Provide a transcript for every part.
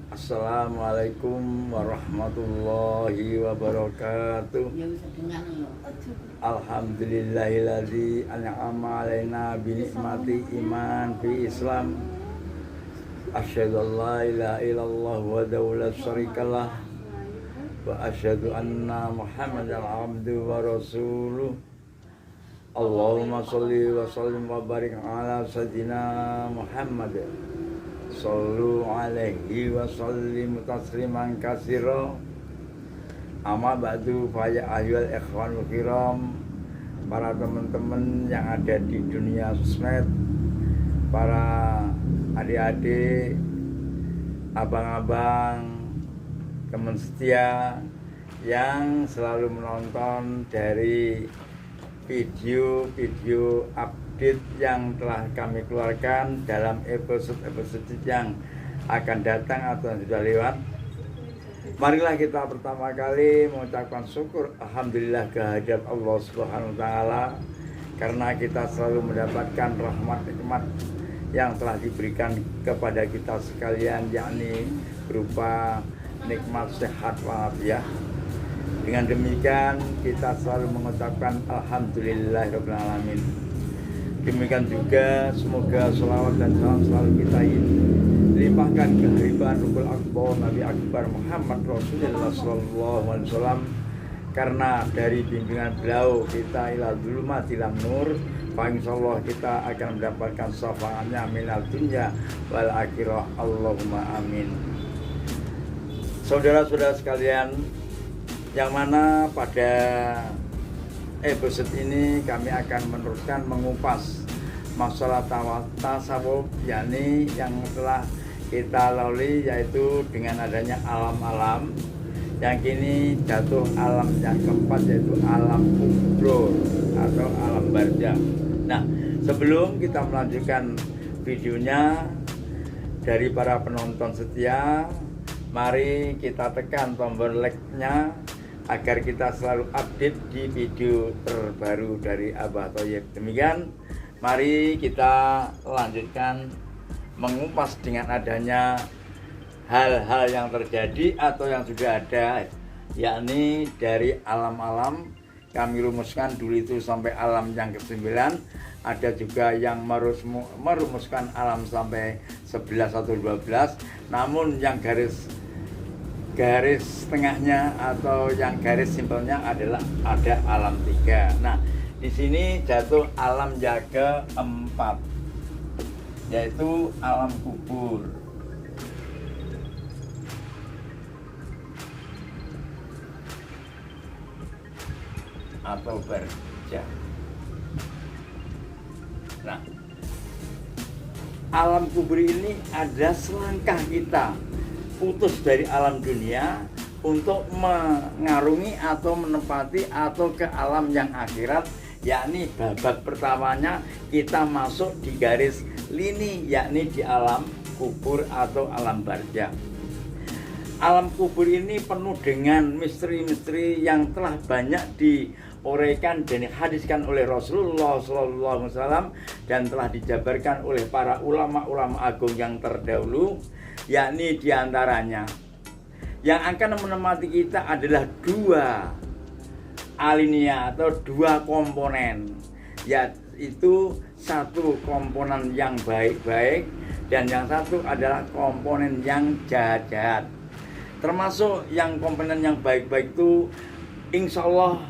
Assalamualaikum warahmatullahi wabarakatuh. Alhamdulillahilladzi an'ama alaina bi nikmati iman fi Islam. Asyhadu an la ilaha illallah wa la syarikalah wa asyhadu anna Muhammadan abduhu wa rasuluh. Allahumma sholli wa sallim wa barik ala sayyidina Muhammad. Sallu alaihi wa sallim tasliman katsira. Amma ba'du fa ya ayyuhal ikhwanul kiram, para teman-teman yang ada di dunia sosmed, para adik-adik, abang-abang, teman setia yang selalu menonton dari video-video update yang telah kami keluarkan dalam episode-episode yang akan datang atau yang sudah lewat. Marilah kita pertama kali mengucapkan syukur alhamdulillah kehadirat Allah Subhanahu wa taala, karena kita selalu mendapatkan rahmat nikmat yang telah diberikan kepada kita sekalian, yakni berupa nikmat sehat walafiat. Dengan demikian kita selalu mengucapkan alhamdulillahirabbil alamin. Demikian juga semoga sholawat dan salam selalu kita limpahkan ke hariban Rukul Akbar Nabi Akbar Muhammad Rasulullah sallallahu alaihi wasallam, karena dari bimbingan beliau kita ila dzulumati lam nur, insyaallah kita akan mendapatkan syafaatnya minal dunya wal akhirah. Allahumma amin. Saudara-saudara sekalian, yang mana pada episode ini kami akan meneruskan mengupas masalah tasawuf, yakni yang telah kita lalui, yaitu dengan adanya alam-alam yang kini jatuh alam yang keempat, yaitu alam kubro atau alam barzah. Nah, sebelum kita melanjutkan videonya, dari para penonton setia, mari kita tekan tombol like-nya agar kita selalu update di video terbaru dari Abah Thoyib. Demikian, mari kita lanjutkan mengupas dengan adanya hal-hal yang terjadi atau yang sudah ada, yakni dari alam-alam. Kami rumuskan dulu itu sampai alam yang ke-9. Ada juga yang merumuskan alam sampai 11 atau 12. Namun yang garis tengahnya atau yang garis simpelnya adalah ada alam 3. Nah, di sini jatuh alam yang ke-4, yaitu alam kubur. Atau barzah. Nah, alam kubur ini ada selangkah kita putus dari alam dunia untuk mengarungi atau menempati atau ke alam yang akhirat, yakni babak pertamanya kita masuk di garis lini, yakni di alam kubur atau alam barzah. Alam kubur ini penuh dengan misteri-misteri yang telah banyak diuraikan dan dihadiskan oleh Rasulullah SAW dan telah dijabarkan oleh para ulama-ulama agung yang terdahulu, yakni diantaranya yang akan menemani kita adalah dua alinea atau dua komponen, yaitu satu komponen yang baik-baik dan yang satu adalah komponen yang jahat-jahat. Termasuk yang komponen yang baik-baik itu insya Allah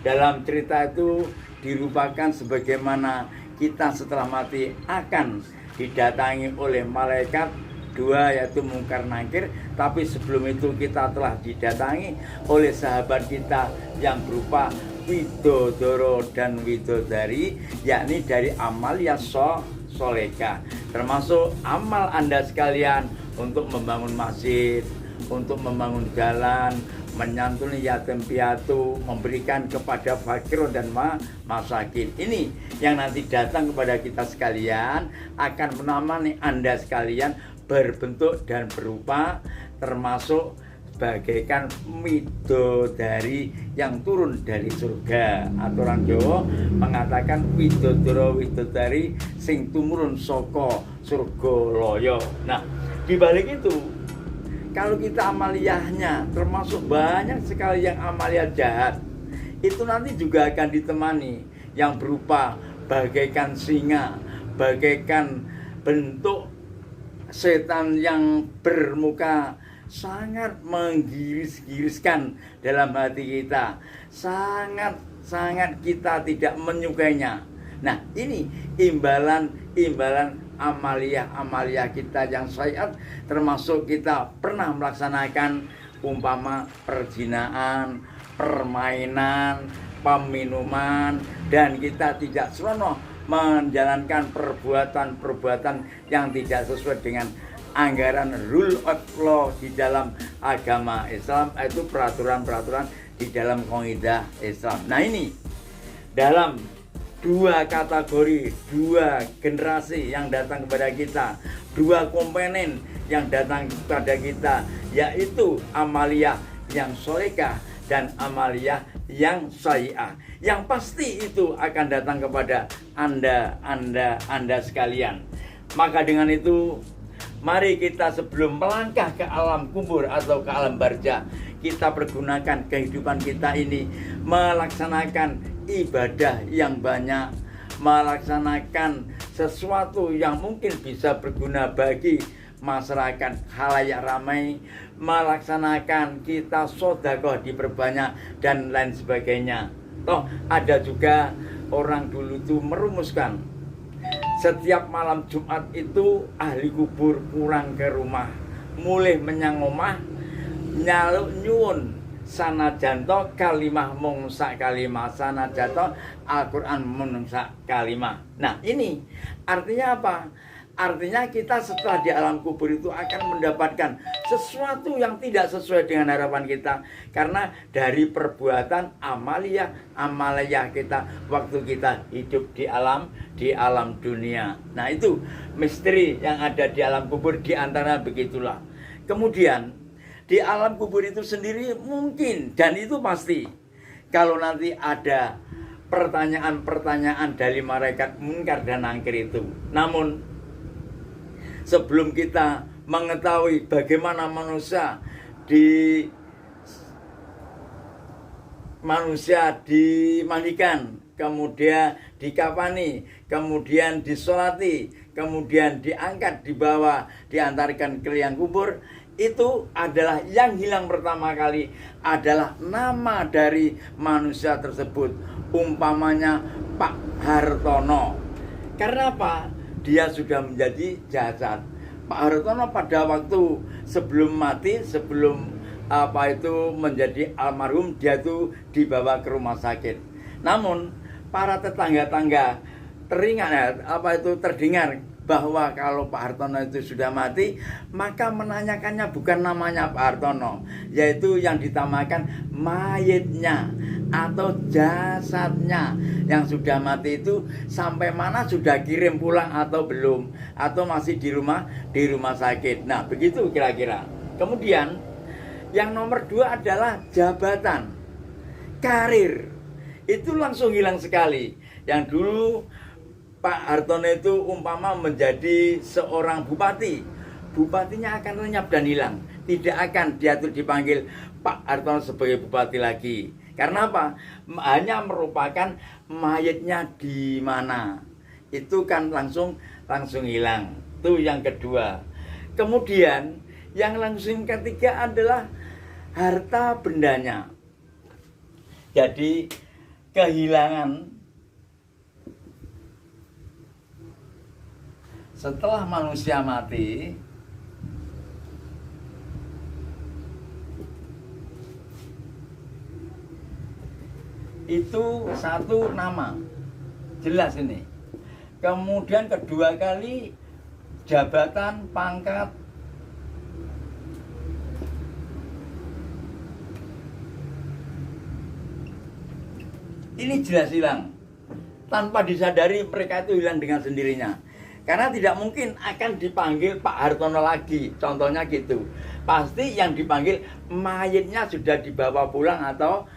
dalam cerita itu dirupakan sebagaimana kita setelah mati akan didatangi oleh malaikat dua, yaitu Mungkar Nakir. Tapi sebelum itu kita telah didatangi oleh sahabat kita yang berupa Widodoro dan Widodari, yakni dari amal yang soleka, termasuk amal Anda sekalian untuk membangun masjid, untuk membangun jalan, menyantuni yatim piatu, memberikan kepada fakir dan masakin. Ini yang nanti datang kepada kita sekalian, akan menemani Anda sekalian berbentuk dan berupa termasuk bagaikan widodari yang turun dari surga. Aturan Jawa mengatakan widodoro widodari sing tumurun saka surga loyo. Nah, di balik itu kalau kita amaliyahnya, termasuk banyak sekali yang amaliyah jahat, itu nanti juga akan ditemani yang berupa bagaikan singa, bagaikan bentuk setan yang bermuka sangat menggiris-giriskan dalam hati kita, sangat kita tidak menyukainya. Nah, ini imbalan amaliyah kita yang syai'at, termasuk kita pernah melaksanakan umpama perzinaan, permainan, peminuman, dan kita tidak senonoh menjalankan perbuatan yang tidak sesuai dengan anggaran rule of law di dalam agama Islam, itu peraturan-peraturan di dalam kaidah Islam. Nah, ini dalam dua kategori, dua generasi yang datang kepada kita, dua komponen yang datang kepada kita, yaitu amaliyah yang sholehah dan amaliyah yang syai'ah. Yang pasti itu akan datang kepada Anda sekalian. Maka dengan itu, mari kita sebelum melangkah ke alam kubur atau ke alam barzah, kita pergunakan kehidupan kita ini melaksanakan ibadah yang banyak, melaksanakan sesuatu yang mungkin bisa berguna bagi masyarakat khalayak ramai, melaksanakan kita sedekah diperbanyak dan lain sebagainya. Toh ada juga orang dulu itu merumuskan setiap malam Jumat itu ahli kubur pulang ke rumah, mulih menyang omah nyaluk nyuwun sanajanto kalimah mung sak kalimah, sanajanto Al-Qur'an mung sak kalimah. Nah, ini artinya apa? Artinya kita setelah di alam kubur itu akan mendapatkan sesuatu yang tidak sesuai dengan harapan kita, karena dari perbuatan amaliyah kita waktu kita hidup di alam dunia. Nah, itu misteri yang ada di alam kubur, di antara begitulah. Kemudian di alam kubur itu sendiri mungkin, dan itu pasti, kalau nanti ada pertanyaan-pertanyaan dari malaikat munkar dan nakir itu. Namun sebelum kita mengetahui bagaimana manusia dimandikan, kemudian dikafani, kemudian disolati, kemudian diangkat, dibawa, diantarkan ke liang kubur, itu adalah yang hilang pertama kali adalah nama dari manusia tersebut, umpamanya Pak Hartono. Karena apa? Dia sudah menjadi jasad. Pak Hartono pada waktu sebelum mati, sebelum menjadi almarhum, dia itu dibawa ke rumah sakit. Namun para tetangga-tangga terdengar bahwa kalau Pak Hartono itu sudah mati, maka menanyakannya bukan namanya Pak Hartono, yaitu yang ditamakan mayitnya atau jasadnya yang sudah mati itu sampai mana, sudah kirim pulang atau belum, atau masih di rumah sakit. Nah, begitu kira-kira. Kemudian yang nomor 2 adalah jabatan, karir. Itu langsung hilang sekali. Yang dulu Pak Hartono itu umpama menjadi seorang bupati, bupatinya akan lenyap dan hilang. Tidak akan dia tuh dipanggil Pak Hartono sebagai bupati lagi. Karena apa? Hanya merupakan mayatnya di mana. Itu kan langsung hilang. Itu yang kedua. Kemudian yang langsung ketiga adalah harta bendanya. Jadi kehilangan setelah manusia mati, itu satu nama, jelas ini. Kemudian kedua kali jabatan, pangkat. Ini jelas hilang. Tanpa disadari mereka itu hilang dengan sendirinya. Karena tidak mungkin akan dipanggil Pak Hartono lagi, contohnya gitu. Pasti yang dipanggil mayitnya sudah dibawa pulang atau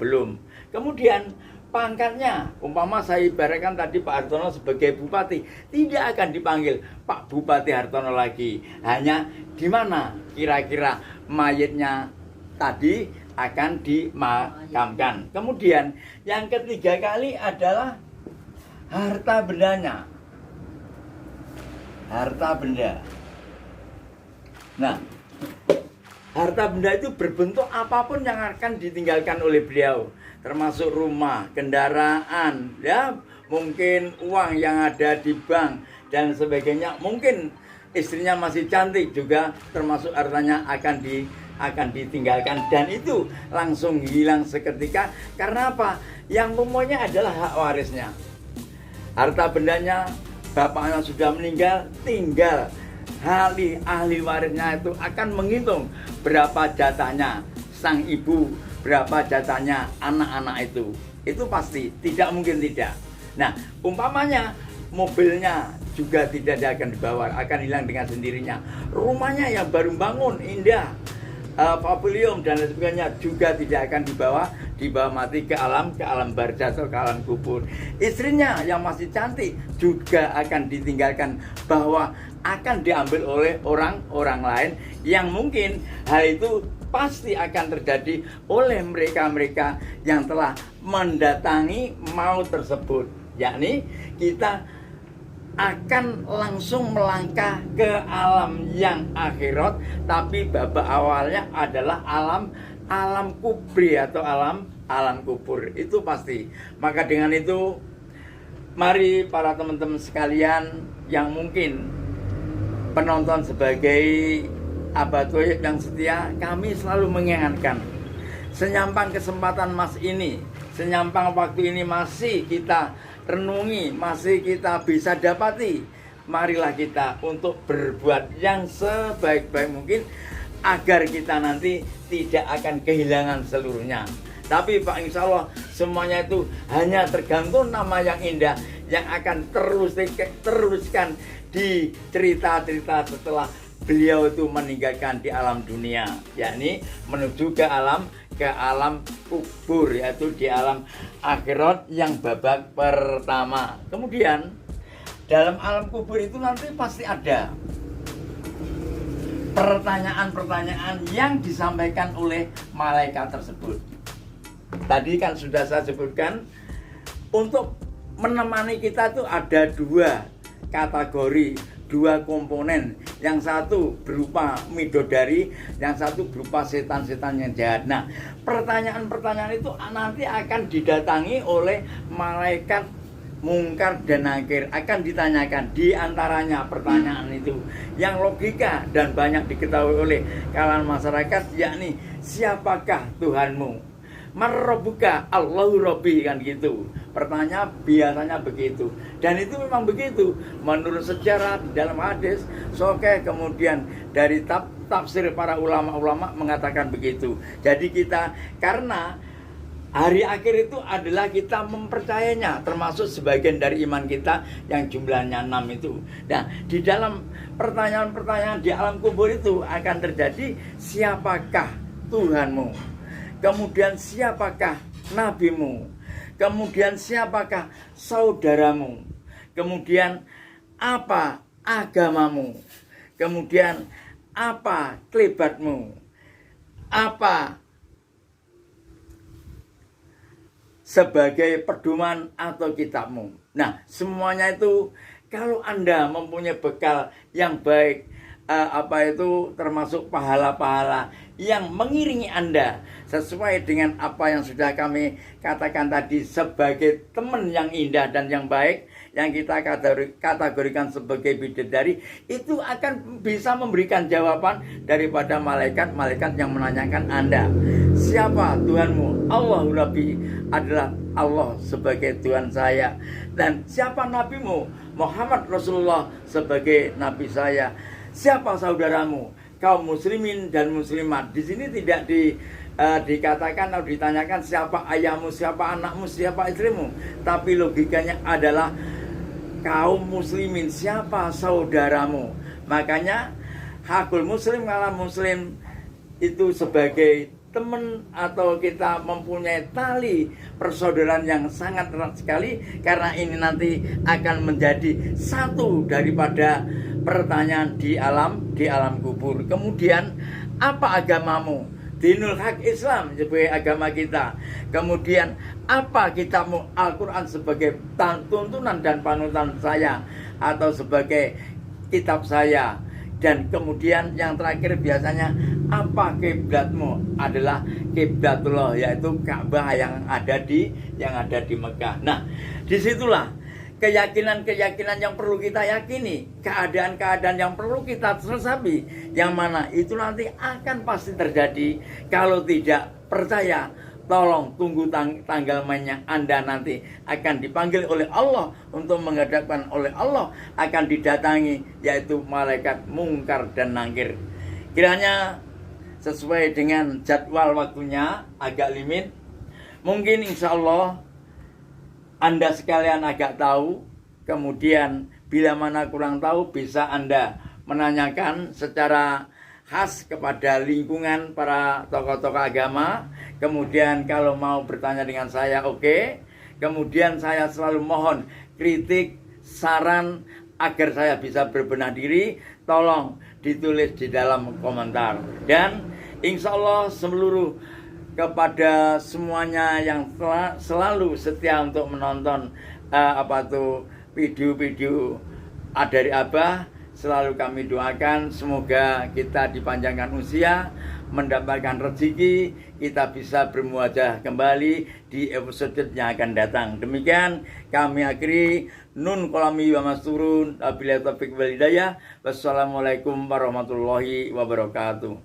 belum. Kemudian pangkatnya, umpama saya ibaratkan tadi Pak Hartono sebagai bupati, tidak akan dipanggil Pak Bupati Hartono lagi. Hanya di mana? kira-kira mayitnya tadi akan dimakamkan. Kemudian yang ketiga kali adalah harta bendanya. Harta benda. Nah, harta benda itu berbentuk apapun yang akan ditinggalkan oleh beliau, termasuk rumah, kendaraan, ya, mungkin uang yang ada di bank dan sebagainya. Mungkin istrinya masih cantik juga, termasuk hartanya akan ditinggalkan, dan itu langsung hilang seketika. Karena apa? Yang pokoknya adalah hak warisnya. Harta bendanya bapaknya sudah meninggal, tinggal ahli warisnya itu akan menghitung berapa jatahnya sang ibu, berapa jatahnya anak-anak itu. Itu pasti, tidak mungkin tidak. Nah, umpamanya mobilnya juga tidak akan dibawa, akan hilang dengan sendirinya. Rumahnya yang baru bangun, indah, pavilion dan lain sebagainya juga tidak akan dibawa mati ke alam barzakh atau ke alam kubur. Istrinya yang masih cantik juga akan ditinggalkan, bahwa akan diambil oleh orang lain, yang mungkin hal itu pasti akan terjadi oleh mereka-mereka yang telah mendatangi maut tersebut. Yakni kita akan langsung melangkah ke alam yang akhirat, tapi babak awalnya adalah alam kubri atau alam kubur, itu pasti. Maka dengan itu, mari para teman-teman sekalian yang mungkin penonton sebagai Abah Thoyib yang setia, kami selalu mengingatkan, senyampang kesempatan mas ini, senyampang waktu ini masih kita renungi, masih kita bisa dapati, marilah kita untuk berbuat yang sebaik-baik mungkin agar kita nanti tidak akan kehilangan seluruhnya. Tapi Pak, insya Allah semuanya itu hanya tergantung nama yang indah yang akan teruskan di cerita-cerita setelah beliau itu meninggalkan di alam dunia, yakni menuju ke alam kubur, yaitu di alam akhirat yang babak pertama. Kemudian dalam alam kubur itu nanti pasti ada pertanyaan-pertanyaan yang disampaikan oleh malaikat tersebut. Tadi kan sudah saya sebutkan, untuk menemani kita itu ada dua kategori, dua komponen. Yang satu berupa midodari, yang satu berupa setan-setan yang jahat. Nah, pertanyaan-pertanyaan itu nanti akan didatangi oleh malaikat Mungkar dan Nakir, akan ditanyakan. Di antaranya pertanyaan itu yang logika dan banyak diketahui oleh kalangan masyarakat, yakni siapakah Tuhanmu? Marrobuka, Allahu Rabbi, kan gitu. Pertanyaan biasanya begitu, dan itu memang begitu menurut sejarah di dalam hadis sahih, kemudian dari tafsir para ulama-ulama mengatakan begitu. Jadi kita, karena hari akhir itu adalah kita mempercayainya, termasuk sebagian dari iman kita yang jumlahnya 6 itu. Nah, di dalam pertanyaan-pertanyaan di alam kubur itu akan terjadi, siapakah Tuhanmu? Kemudian siapakah nabimu? Kemudian siapakah saudaramu? Kemudian apa agamamu? Kemudian apa kelibatmu? Apa sebagai pedoman atau kitabmu? Nah, semuanya itu kalau Anda mempunyai bekal yang baik, termasuk pahala-pahala yang mengiringi Anda sesuai dengan apa yang sudah kami katakan tadi, sebagai teman yang indah dan yang baik yang kita kategorikan sebagai bidadari, itu akan bisa memberikan jawaban daripada malaikat-malaikat yang menanyakan Anda, siapa Tuhanmu? Allahu Rabbi, adalah Allah sebagai Tuhan saya. Dan siapa nabimu? Muhammad Rasulullah sebagai nabi saya. Siapa saudaramu? Kaum muslimin dan muslimat. Di sini tidak dikatakan atau ditanyakan siapa ayahmu, siapa anakmu, siapa istrimu, tapi logikanya adalah kaum muslimin, siapa saudaramu. Makanya hakul muslim ala muslim itu sebagai teman, atau kita mempunyai tali persaudaraan yang sangat erat sekali, karena ini nanti akan menjadi satu daripada pertanyaan di alam kubur. Kemudian apa agamamu? Dinul Haq Islam sebagai agama kita. Kemudian apa kitabmu Al-Quran sebagai tuntunan dan panutan saya atau sebagai kitab saya. Dan kemudian yang terakhir biasanya apa kiblatmu? Adalah kiblatullah, yaitu Ka'bah yang ada di Mekah. Nah, disitulah keyakinan-keyakinan yang perlu kita yakini, keadaan-keadaan yang perlu kita resapi, yang mana itu nanti akan pasti terjadi. Kalau tidak percaya, tolong tunggu tanggal mainnya. Anda nanti akan dipanggil oleh Allah untuk menghadapkan oleh Allah, akan didatangi yaitu malaikat mungkar dan nangkir. Kiranya sesuai dengan jadwal waktunya, agak limit. Mungkin insya Allah Anda sekalian agak tahu, kemudian bila mana kurang tahu bisa Anda menanyakan secara khas kepada lingkungan para tokoh-tokoh agama. Kemudian kalau mau bertanya dengan saya, oke. Kemudian saya selalu mohon kritik, saran agar saya bisa berbenah diri, tolong ditulis di dalam komentar. Dan insya Allah seluruh kepada semuanya yang selalu setia untuk menonton video-video dari Abah, selalu kami doakan semoga kita dipanjangkan usia, mendapatkan rezeki, kita bisa bermuajah kembali di episode yang akan datang. Demikian kami akhiri. Nun kolami wa masturun. Wabillahi taufiq wal hidayah. Wassalamualaikum warahmatullahi wabarakatuh.